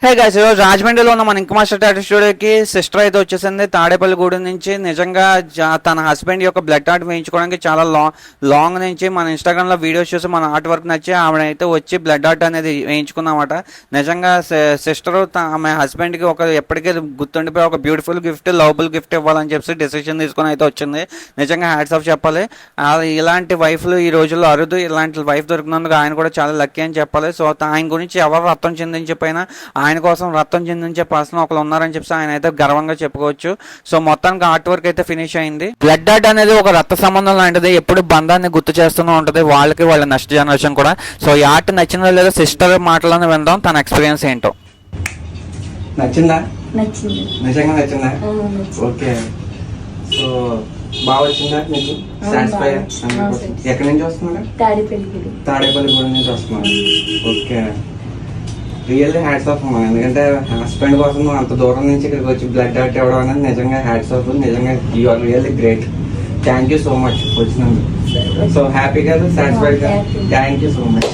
Hey guys, ఈరోజు రాజమండ్రిలో ఉన్న మన ఇంక మాస్టర్ టాటూ స్టూడియోకి సిస్టర్ అయితే వచ్చేసింది తాడేపల్లిగూడెం నుంచి. నిజంగా తన హస్బెండ్ యొక్క బ్లడ్ ఆర్ట్ వేయించుకోవడానికి చాలా లాంగ్ నుంచి మన ఇన్స్టాగ్రామ్లో వీడియోస్ చూసి మన ఆర్ట్ వర్క్ నచ్చి ఆవిడ అయితే వచ్చి బ్లడ్ ఆర్ట్ అనేది వేయించుకుందన్నమాట. నిజంగా సిస్టర్ ఆమె హస్బెండ్కి ఎప్పటికీ గుర్తుండిపోయి ఒక బ్యూటిఫుల్ గిఫ్ట్, లవబుల్ గిఫ్ట్ ఇవ్వాలని చెప్పి డెసిషన్ తీసుకొని అయితే వచ్చింది. నిజంగా హ్యాట్స్ ఆఫ్ చెప్పాలి. ఇలాంటి వైఫ్లు ఈ రోజుల్లో అరుదు. ఇలాంటి వైఫ్ దొరికినందుకు ఆయన కూడా చాలా లక్కీ అని చెప్పాలి. సో ఆయన గురించి ఎవరు రక్తం చెందించిపోయినా ఆయన కోసం రక్తం చెందించే పర్సన్ ఒకరు ఉన్నారని చెప్పి ఆయన అయితే గర్వంగా చెప్పుకోవచ్చు. సో మొత్తానికి ఆర్ట్ వర్క్ అయితే ఫినిష్ అయింది. బ్లడ్ ఆర్ట్ అనేది ఒక రక్త సంబంధం లాంటిది, ఎప్పుడు బంధాన్ని గుర్తు చేస్తూనే ఉంటుంది వాళ్ళకి, వాళ్ళ నెక్స్ట్ జనరేషన్ కూడా. సో ఈ ఆర్ట్ నచ్చిందో లేదో సిస్టర్ మాటలను విందాం, తన ఎక్స్పీరియన్స్ ఏంటో. నచ్చిందా? నచ్చింది. నిజంగా నచ్చిందా? ఓకే. సో బాగా వచ్చిందా మీకు? సాటిస్ఫై? ఎక్కడి నుంచి వస్తున్నారు? తాడేపల్లిగూడెం నుంచి వస్తున్నారు. ఓకే, రియల్లీ హ్యాట్స్ ఆఫ్ అమ్మా. ఎందుకంటే హస్బెండ్ కోసం అంత దూరం నుంచి ఇక్కడికి వచ్చి బ్లడ్ ఆర్ట్ ఇవ్వడం అనేది నిజంగా హ్యాట్స్ ఆఫ్. నిజంగా you are really great. Thank you so much వచ్చినందుకు. సో హ్యాపీగా, సాటిస్ఫైడ్గా. Thank you so much.